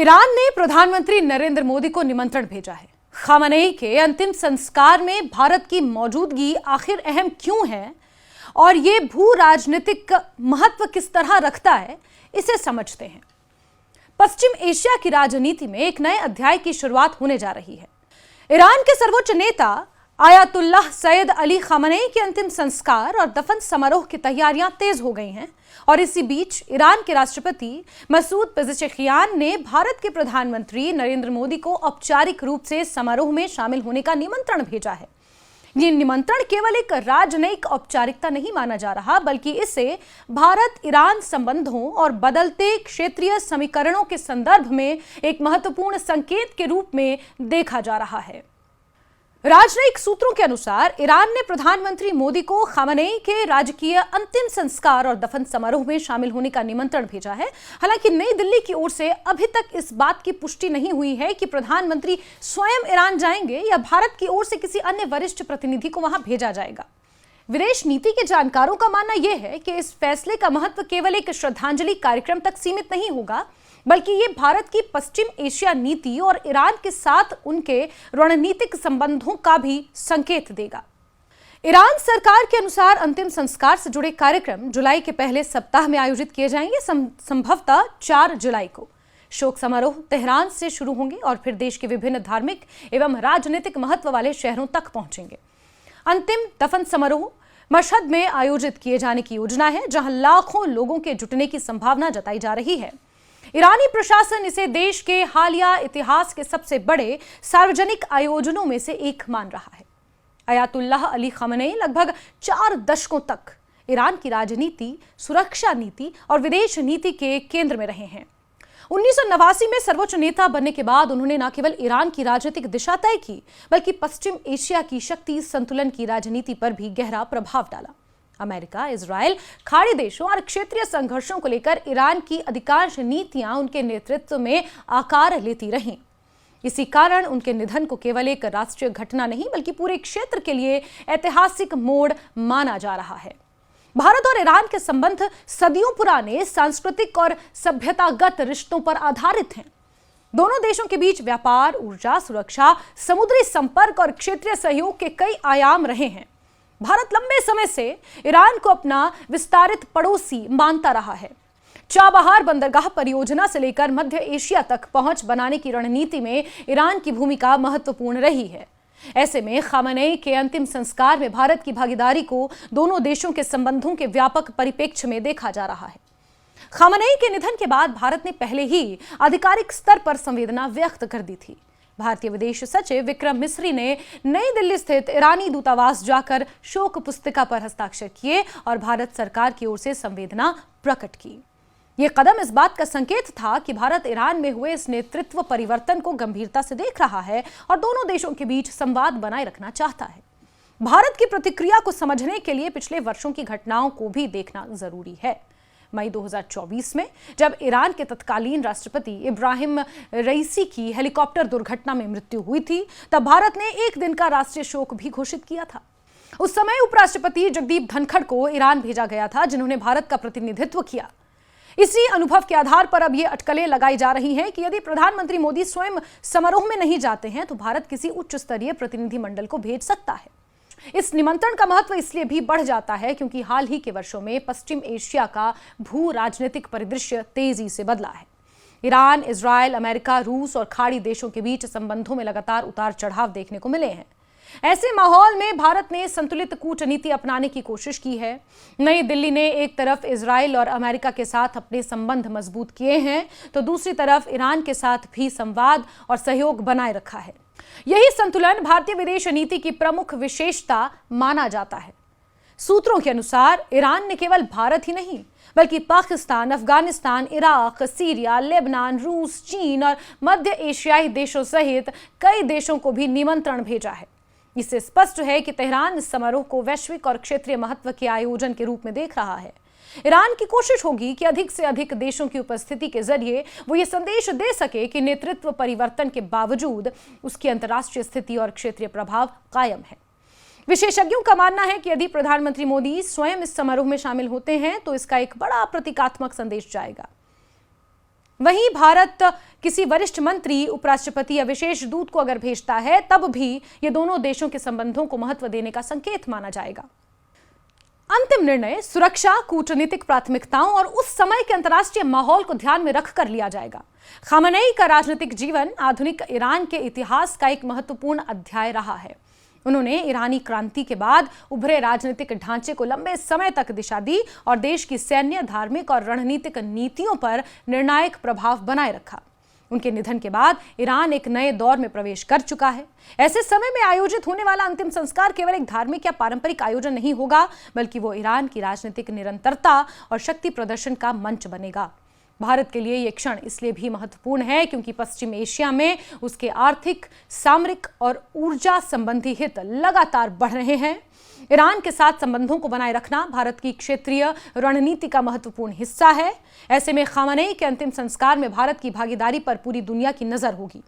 Iran ने प्रधानमंत्री नरेंद्र मोदी को निमंत्रण भेजा है। खामनेई के अंतिम संस्कार में भारत की मौजूदगी आखिर अहम क्यों है और ये भू राजनीतिक महत्व किस तरह रखता है, इसे समझते हैं। पश्चिम एशिया की राजनीति में एक नए अध्याय की शुरुआत होने जा रही है। ईरान के सर्वोच्च नेता आयतुल्लाह सैयद अली खामनेई के अंतिम संस्कार और दफन समारोह की तैयारियां तेज हो गई हैं और इसी बीच ईरान के राष्ट्रपति मसूद पेज़ेश्कियान ने भारत के प्रधानमंत्री नरेंद्र मोदी को औपचारिक रूप से समारोह में शामिल होने का निमंत्रण भेजा है। ये निमंत्रण केवल एक राजनयिक औपचारिकता नहीं माना जा रहा, बल्कि इसे भारत ईरान संबंधों और बदलते क्षेत्रीय समीकरणों के संदर्भ में एक महत्वपूर्ण संकेत के रूप में देखा जा रहा है। राजनयिक सूत्रों के अनुसार ईरान ने प्रधानमंत्री मोदी को खामनेई के राजकीय अंतिम संस्कार और दफन समारोह में शामिल होने का निमंत्रण भेजा है। हालांकि नई दिल्ली की ओर से अभी तक इस बात की पुष्टि नहीं हुई है कि प्रधानमंत्री स्वयं ईरान जाएंगे या भारत की ओर से किसी अन्य वरिष्ठ प्रतिनिधि को वहां भेजा जाएगा। विदेश नीति के जानकारों का मानना यह है कि इस फैसले का महत्व केवल एक श्रद्धांजलि कार्यक्रम तक सीमित नहीं होगा, बल्कि ये भारत की पश्चिम एशिया नीति और ईरान के साथ उनके रणनीतिक संबंधों का भी संकेत देगा। ईरान सरकार के अनुसार अंतिम संस्कार से जुड़े कार्यक्रम जुलाई के पहले सप्ताह में आयोजित किए जाएंगे, संभवतः 4 जुलाई को। शोक समारोह तेहरान से शुरू होंगे और फिर देश के विभिन्न धार्मिक एवं राजनीतिक महत्व वाले शहरों तक पहुंचेंगे। अंतिम दफन समारोह मशहद में आयोजित किए जाने की योजना है, जहां लाखों लोगों के जुटने की संभावना जताई जा रही है। ईरानी प्रशासन इसे देश के हालिया इतिहास के सबसे बड़े सार्वजनिक आयोजनों में से एक मान रहा है। आयतुल्लाह अली खामनेई लगभग 4 दशकों तक ईरान की राजनीति, सुरक्षा नीति और विदेश नीति के केंद्र में रहे हैं। 1989 में सर्वोच्च नेता बनने के बाद उन्होंने न केवल ईरान की राजनीतिक दिशा तय की, बल्कि पश्चिम एशिया की शक्ति संतुलन की राजनीति पर भी गहरा प्रभाव डाला। अमेरिका, इजराइल, खाड़ी देशों और क्षेत्रीय संघर्षों को लेकर ईरान की अधिकांश नीतियां उनके नेतृत्व में आकार लेती रहीं। इसी कारण उनके निधन को केवल एक राष्ट्रीय घटना नहीं, बल्कि पूरे क्षेत्र के लिए ऐतिहासिक मोड़ माना जा रहा है। भारत और ईरान के संबंध सदियों पुराने सांस्कृतिक और सभ्यतागत रिश्तों पर आधारित हैं। दोनों देशों के बीच व्यापार, ऊर्जा, सुरक्षा, समुद्री संपर्क और क्षेत्रीय सहयोग के कई आयाम रहे हैं। भारत लंबे समय से ईरान को अपना विस्तारित पड़ोसी मानता रहा है। चाबहार बंदरगाह परियोजना से लेकर मध्य एशिया तक पहुंच बनाने की रणनीति में ईरान की भूमिका महत्वपूर्ण रही है। ऐसे में खामनेई के अंतिम संस्कार में भारत की भागीदारी को दोनों देशों के संबंधों के व्यापक परिप्रेक्ष्य में देखा जा रहा है। खामनेई के निधन के बाद भारत ने पहले ही आधिकारिक स्तर पर संवेदना व्यक्त कर दी थी। भारतीय विदेश सचिव विक्रम मिस्री ने नई दिल्ली स्थित ईरानी दूतावास जाकर शोक पुस्तिका पर हस्ताक्षर किए और भारत सरकार की ओर से संवेदना प्रकट की। यह कदम इस बात का संकेत था कि भारत ईरान में हुए इस नेतृत्व परिवर्तन को गंभीरता से देख रहा है और दोनों देशों के बीच संवाद बनाए रखना चाहता है। भारत की प्रतिक्रिया को समझने के लिए पिछले वर्षों की घटनाओं को भी देखना जरूरी है। मई 2024 में जब ईरान के तत्कालीन राष्ट्रपति इब्राहिम रईसी की हेलीकॉप्टर दुर्घटना में मृत्यु हुई थी, तब भारत ने एक दिन का राष्ट्रीय शोक भी घोषित किया था। उस समय उपराष्ट्रपति जगदीप धनखड़ को ईरान भेजा गया था, जिन्होंने भारत का प्रतिनिधित्व किया। इसी अनुभव के आधार पर अब ये अटकलें लगाई जा रही हैं कि यदि प्रधानमंत्री मोदी स्वयं समारोह में नहीं जाते हैं तो भारत किसी उच्च स्तरीय प्रतिनिधिमंडल को भेज सकता है। इस निमंत्रण का महत्व इसलिए भी बढ़ जाता है क्योंकि हाल ही के वर्षों में पश्चिम एशिया का भू राजनीतिक परिदृश्य तेजी से बदला है। ईरान, इजराइल, अमेरिका, रूस और खाड़ी देशों के बीच संबंधों में लगातार उतार चढ़ाव देखने को मिले हैं। ऐसे माहौल में भारत ने संतुलित कूटनीति अपनाने की कोशिश की है। नई दिल्ली ने एक तरफ इजराइल और अमेरिका के साथ अपने संबंध मजबूत किए हैं, तो दूसरी तरफ ईरान के साथ भी संवाद और सहयोग बनाए रखा है। यही संतुलन भारतीय विदेश नीति की प्रमुख विशेषता माना जाता है। सूत्रों के अनुसार ईरान ने केवल भारत ही नहीं, बल्कि Pakistan, Afghanistan, Iraq, Syria, Lebanon, रूस, चीन और मध्य एशियाई देशों सहित कई देशों को भी निमंत्रण भेजा है। इससे स्पष्ट है कि तेहरान इस समारोह को वैश्विक और क्षेत्रीय महत्व के आयोजन के रूप में देख रहा है। ईरान की कोशिश होगी कि अधिक से अधिक देशों की उपस्थिति के जरिए वो ये संदेश दे सके कि नेतृत्व परिवर्तन के बावजूद उसकी अंतर्राष्ट्रीय स्थिति और क्षेत्रीय प्रभाव कायम है। विशेषज्ञों का मानना है कि यदि प्रधानमंत्री मोदी स्वयं इस समारोह में शामिल होते हैं तो इसका एक बड़ा प्रतीकात्मक संदेश जाएगा। वहीं भारत किसी वरिष्ठ मंत्री, उपराष्ट्रपति या विशेष दूत को अगर भेजता है तब भी ये दोनों देशों के संबंधों को महत्व देने का संकेत माना जाएगा। अंतिम निर्णय सुरक्षा, कूटनीतिक प्राथमिकताओं और उस समय के अंतर्राष्ट्रीय माहौल को ध्यान में रखकर लिया जाएगा। खामेनेई का राजनीतिक जीवन आधुनिक ईरान के इतिहास का एक महत्वपूर्ण अध्याय रहा है। उन्होंने ईरानी क्रांति के बाद उभरे राजनीतिक ढांचे को लंबे समय तक दिशा दी और देश की सैन्य, धार्मिक और रणनीतिक नीतियों पर निर्णायक प्रभाव बनाए रखा। उनके निधन के बाद ईरान एक नए दौर में प्रवेश कर चुका है। ऐसे समय में आयोजित होने वाला अंतिम संस्कार केवल एक धार्मिक या पारंपरिक आयोजन नहीं होगा, बल्कि वो ईरान की राजनीतिक निरंतरता और शक्ति प्रदर्शन का मंच बनेगा। भारत के लिए यह क्षण इसलिए भी महत्वपूर्ण है क्योंकि पश्चिम एशिया में उसके आर्थिक, सामरिक और ऊर्जा संबंधी हित लगातार बढ़ रहे हैं। ईरान के साथ संबंधों को बनाए रखना भारत की क्षेत्रीय रणनीति का महत्वपूर्ण हिस्सा है। ऐसे में खामेनेई के अंतिम संस्कार में भारत की भागीदारी पर पूरी दुनिया की नजर होगी।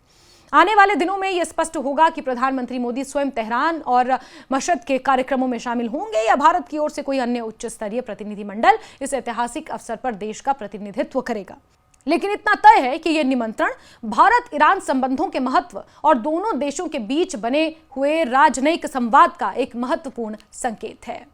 आने वाले दिनों में यह स्पष्ट होगा कि प्रधानमंत्री मोदी स्वयं तेहरान और मशहद के कार्यक्रमों में शामिल होंगे या भारत की ओर से कोई अन्य उच्च स्तरीय प्रतिनिधिमंडल इस ऐतिहासिक अवसर पर देश का प्रतिनिधित्व करेगा। लेकिन इतना तय है कि यह निमंत्रण भारत ईरान संबंधों के महत्व और दोनों देशों के बीच बने हुए राजनयिक संवाद का एक महत्वपूर्ण संकेत है।